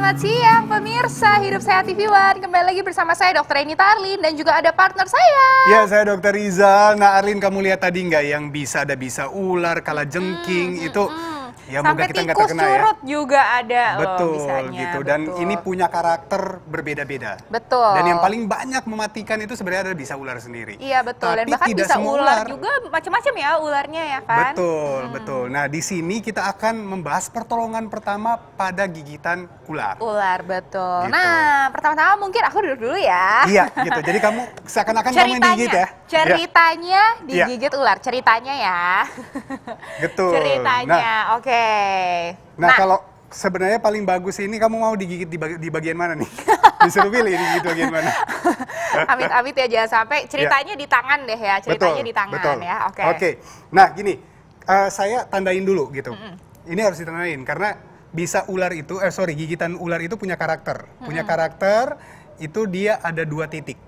Selamat siang pemirsa Hidup Sehat TV One. Kembali lagi bersama saya Dr. Enita Arlin dan juga ada partner saya. Ya, saya Dr. Rizal. Nah, Arlin, kamu lihat tadi nggak yang bisa ular, kalajengking itu? Ya, sampai moga kita nggak tikus terkena ya. curut juga ada Betul, loh bisanya. gitu. Dan ini punya karakter berbeda-beda. Betul. Dan yang paling banyak mematikan itu sebenarnya adalah bisa ular sendiri. Iya betul. Tapi dan bahkan tidak bisa semua ular juga macam-macam ya ularnya ya kan. Betul, betul. Nah, di sini kita akan membahas pertolongan pertama pada gigitan ular. Ular, betul. Gitu. Nah, pertama-tama mungkin aku duduk dulu ya. Iya, gitu. Jadi kamu seakan-akan kamu yang digigit ya. Ceritanya Iya. digigit ular, ceritanya ya. Betul. Ceritanya, oke. Nah, kalau sebenarnya paling bagus ini kamu mau digigit di bagian mana nih? Disuruh pilih digigit bagian mana? Amit-amit ya, jangan sampai ceritanya di tangan deh ya, ceritanya di tangan betul. ya. Oke. Oke. Nah, gini, saya tandain dulu gitu. Ini harus ditandain karena bisa ular itu, gigitan ular itu punya karakter. Punya karakter itu dia ada 2 titik.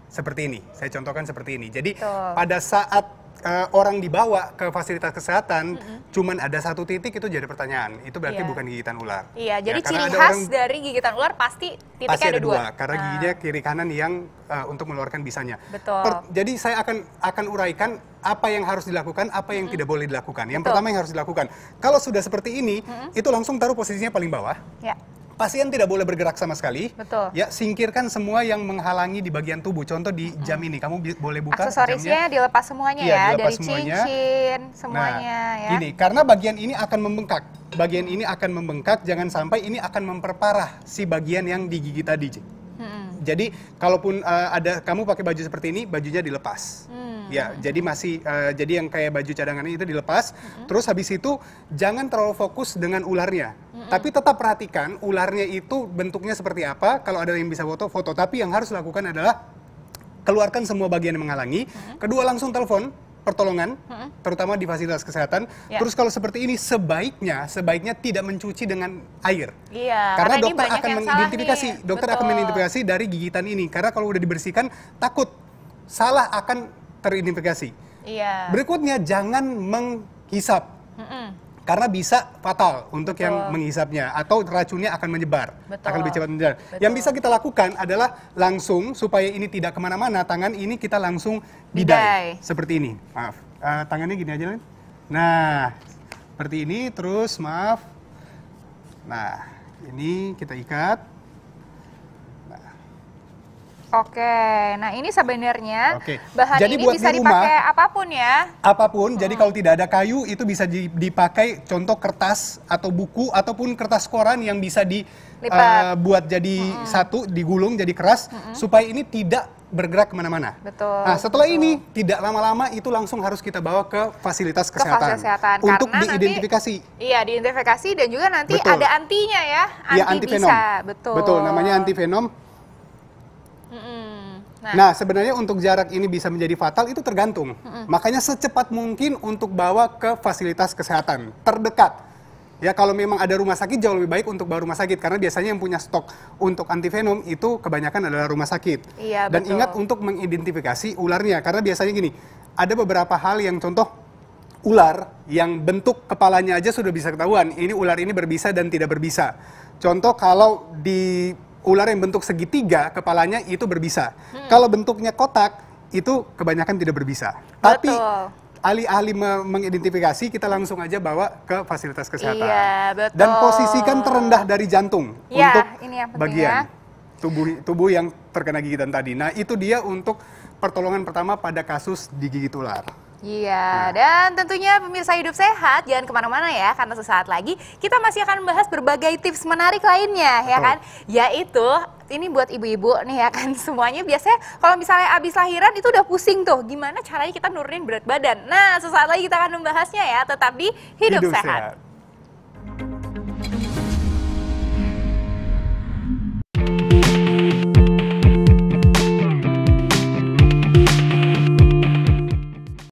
Seperti ini. Saya contohkan seperti ini. Jadi pada saat orang dibawa ke fasilitas kesehatan, cuman ada 1 titik itu jadi pertanyaan. Itu berarti bukan gigitan ular. Iya, jadi Ya, ciri khas dari gigitan ular pasti titiknya ada 2. Karena giginya kiri kanan yang untuk mengeluarkan bisanya. Betul. Jadi saya akan uraikan apa yang harus dilakukan, apa yang tidak boleh dilakukan. Yang pertama yang harus dilakukan, kalau sudah seperti ini, itu langsung taruh posisinya paling bawah. Ya. Pasien tidak boleh bergerak sama sekali. Betul. Ya, singkirkan semua yang menghalangi di bagian tubuh. Contoh di jam ini, kamu boleh buka aksesorisnya jamnya. dilepas semuanya Iya, ya, dilepas dari semuanya. cincin semuanya ya. Gini, karena bagian ini akan membengkak. Bagian ini akan membengkak, jangan sampai ini akan memperparah si bagian yang digigit tadi. Jadi, kalaupun kamu pakai baju seperti ini, bajunya dilepas. Ya, jadi jadi yang kayak baju cadangan itu dilepas. Terus habis itu jangan terlalu fokus dengan ularnya. Tapi tetap perhatikan ularnya itu bentuknya seperti apa. Kalau ada yang bisa foto. Tapi yang harus dilakukan adalah keluarkan semua bagian yang menghalangi. Kedua, langsung telepon pertolongan, terutama di fasilitas kesehatan. Terus kalau seperti ini sebaiknya tidak mencuci dengan air. Iya. Karena ini dokter banyak akan yang mengidentifikasi. salah nih. Dokter Betul. akan mengidentifikasi dari gigitan ini. Karena kalau udah dibersihkan, takut salah akan teridentifikasi. Iya. Berikutnya, jangan menghisap. Karena bisa fatal untuk yang menghisapnya. Atau racunnya akan menyebar. Akan lebih cepat menyebar. Yang bisa kita lakukan adalah langsung, supaya ini tidak kemana-mana, tangan ini kita langsung bidai. Seperti ini. Maaf. Tangannya gini aja, Len. Nah, seperti ini. Terus, maaf. Nah, ini kita ikat. Oke, nah ini sebenarnya bahan Jadi ini buat bisa di rumah, dipakai apapun ya. Apapun, jadi kalau tidak ada kayu itu bisa dipakai contoh kertas atau buku ataupun kertas koran yang bisa dibuat jadi satu, digulung jadi keras supaya ini tidak bergerak kemana-mana. Betul. Nah, setelah ini tidak lama-lama itu langsung harus kita bawa ke fasilitas kesehatan, untuk karena diidentifikasi. Iya, diidentifikasi dan juga nanti ada antinya ya, Antivenom. bisa. Betul, namanya antivenom. Nah, sebenarnya untuk jarak ini bisa menjadi fatal itu tergantung. Makanya secepat mungkin untuk bawa ke fasilitas kesehatan terdekat. Ya, kalau memang ada rumah sakit jauh lebih baik untuk bawa rumah sakit karena biasanya yang punya stok untuk antivenom itu kebanyakan adalah rumah sakit. Iya, dan ingat untuk mengidentifikasi ularnya karena biasanya gini, ada beberapa hal yang contoh ular yang bentuk kepalanya aja sudah bisa ketahuan. Ini ular ini berbisa dan tidak berbisa. Contoh kalau di ular yang bentuk segitiga, kepalanya itu berbisa. Kalau bentuknya kotak, itu kebanyakan tidak berbisa. Tapi alih-alih mengidentifikasi, kita langsung aja bawa ke fasilitas kesehatan. Iya, betul. Dan posisikan terendah dari jantung untuk ini yang bagian tubuh yang terkena gigitan tadi. Nah, itu dia untuk pertolongan pertama pada kasus digigit ular. Iya, dan tentunya pemirsa Hidup Sehat jangan kemana-mana ya, karena sesaat lagi kita masih akan membahas berbagai tips menarik lainnya, ya kan? Yaitu, ini buat ibu-ibu nih ya kan, semuanya biasanya kalau misalnya abis lahiran itu udah pusing tuh, gimana caranya kita nurunin berat badan. Nah, sesaat lagi kita akan membahasnya ya, tetap di Hidup Sehat.